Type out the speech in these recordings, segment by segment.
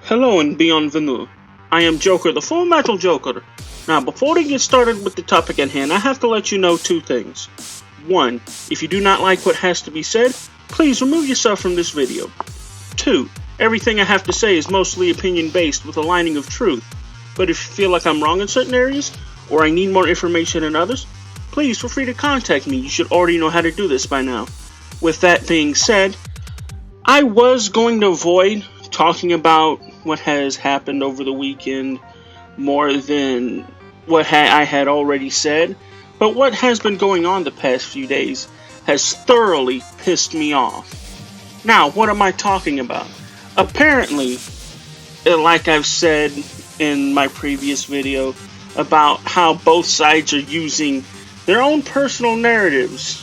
Hello and bienvenue. I am Joker, the Full Metal Joker. Now, before we get started with the topic at hand, I have to let you know two things. One, if you do not like what has to be said, please remove yourself from this video. Two, everything I have to say is mostly opinion-based with a lining of truth. But if you feel like I'm wrong in certain areas, or I need more information in others, please feel free to contact me. You should already know how to do this by now. With that being said, I was going to avoid talking about what has happened over the weekend more than what I had already said, but what has been going on the past few days has thoroughly pissed me off. Now, what am I talking about? Apparently, like I've said in my previous video about how both sides are using their own personal narratives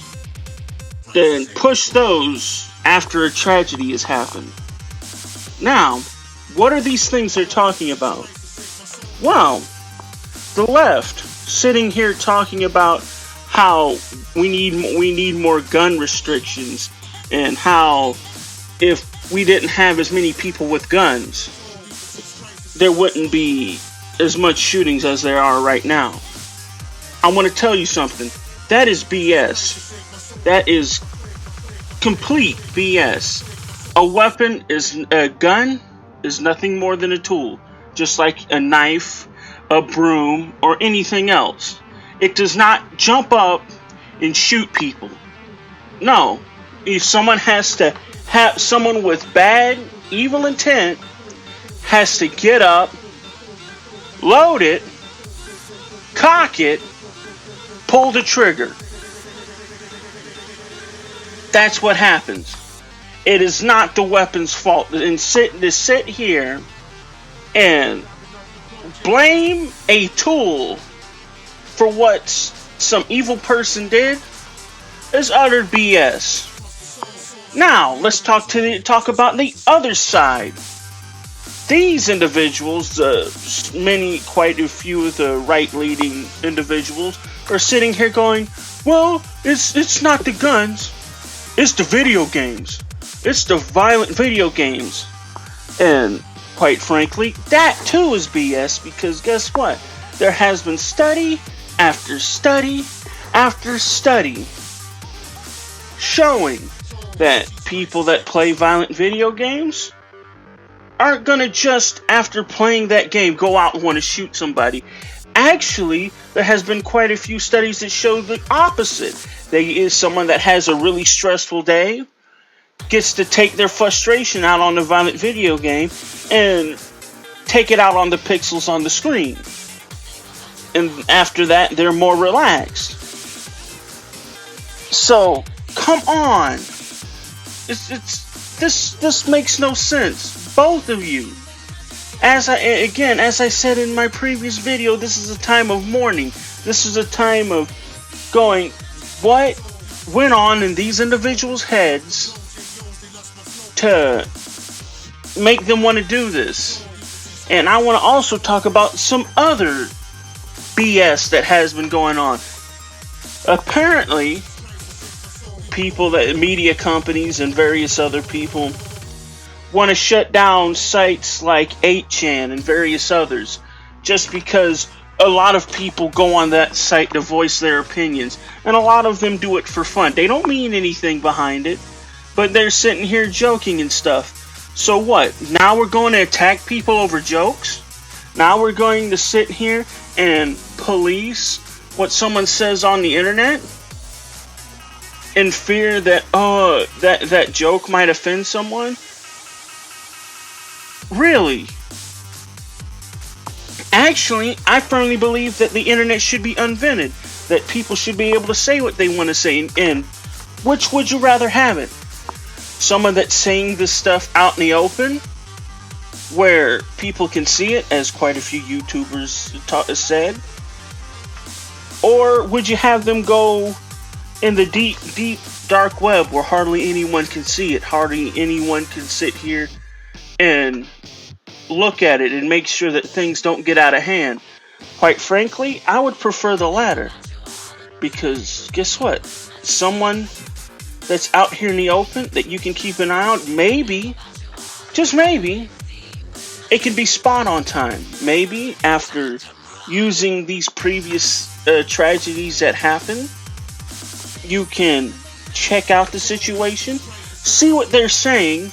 to push those after a tragedy has happened. Now, what are these things they're talking about? Well, the left sitting here talking about how we need more gun restrictions and how if we didn't have as many people with guns, there wouldn't be as much shootings as there are right now. I want to tell you something. That is BS. That is complete BS. A gun is nothing more than a tool, just like a knife, a broom, or anything else. It does not jump up and shoot people. No, if someone someone with bad, evil intent has to get up, load it, cock it, pull the trigger. That's what happens. It is not the weapon's fault. And to sit here and blame a tool for what some evil person did is utter BS. Now, let's talk about the other side. These individuals, quite a few of the right-leaning individuals, are sitting here going, well, it's not the guns, it's the video games. It's the violent video games. And quite frankly, that too is BS, because guess what? There has been study after study after study showing that people that play violent video games aren't gonna just, after playing that game, go out and want to shoot somebody. Actually, there has been quite a few studies that show the opposite. There is someone that has a really stressful day, gets to take their frustration out on the violent video game and take it out on the pixels on the screen. And after that, they're more relaxed. So, come on. This makes no sense. Both of you. As I said in my previous video, this is a time of mourning. This is a time of going, what went on in these individuals' heads to make them want to do this. And I want to also talk about some other BS that has been going on. Apparently, media companies and various other people want to shut down sites like 8chan and various others just because a lot of people go on that site to voice their opinions, and a lot of them do it for fun. They don't mean anything behind it, but they're sitting here joking and stuff. So what? Now we're going to attack people over jokes? Now we're going to sit here and police what someone says on the internet in fear that, that joke might offend someone? Really? Actually, I firmly believe that the internet should be invented, that people should be able to say what they want to say, and which would you rather have it? Someone that's saying this stuff out in the open, where people can see it, as quite a few YouTubers said? Or would you have them go in the deep, deep, dark web where hardly anyone can see it, hardly anyone can sit here and look at it and make sure that things don't get out of hand? Quite frankly, I would prefer the latter. Because guess what? Someone that's out here in the open that you can keep an eye on, maybe, just maybe, it can be spot on time. Maybe after using these previous tragedies that happen, you can check out the situation, see what they're saying,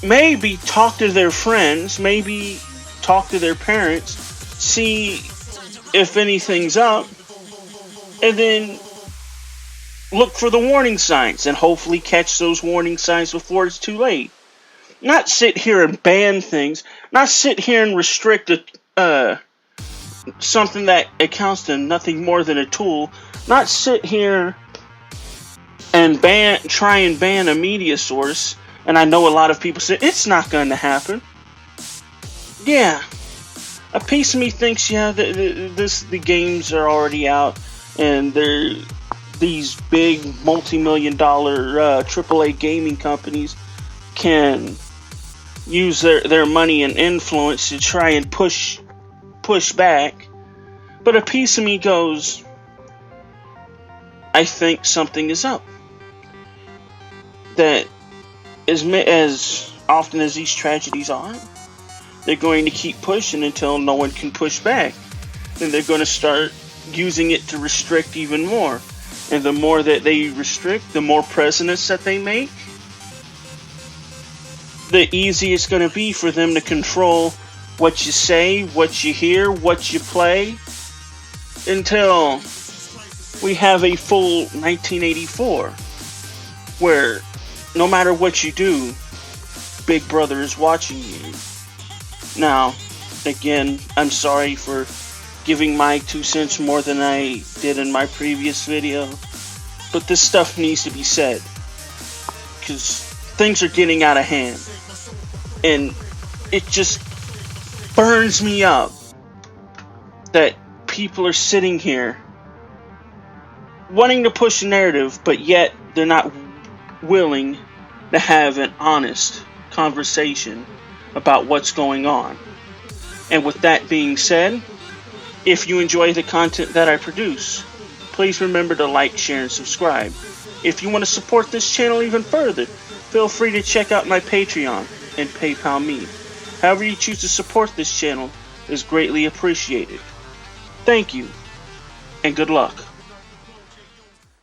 maybe talk to their friends, maybe talk to their parents, see if anything's up, and then look for the warning signs and hopefully catch those warning signs before it's too late. Not sit here and ban things, not sit here and restrict something that accounts to nothing more than a tool, not sit here and try and ban a media source. And I know a lot of people say it's not going to happen. Yeah, a piece of me thinks, yeah, the games are already out, and these big multi-million-dollar AAA gaming companies can use their money and influence to try and push back. But a piece of me goes, I think something is up. That as often as these tragedies are, they're going to keep pushing until no one can push back. Then they're going to start using it to restrict even more. And the more that they restrict, the more precedents that they make, the easier it's going to be for them to control what you say, what you hear, what you play, until we have a full 1984, where no matter what you do, Big Brother is watching you. Now, again, I'm sorry for giving my 2 cents more than I did in my previous video, but this stuff needs to be said, because things are getting out of hand, and it just burns me up that people are sitting here wanting to push a narrative, but yet they're not willing to have an honest conversation about what's going on. And with that being said, if you enjoy the content that I produce, please remember to like, share, and subscribe. If you want to support this channel even further, feel free to check out my Patreon and PayPal me. However you choose to support this channel is greatly appreciated. Thank you, and good luck.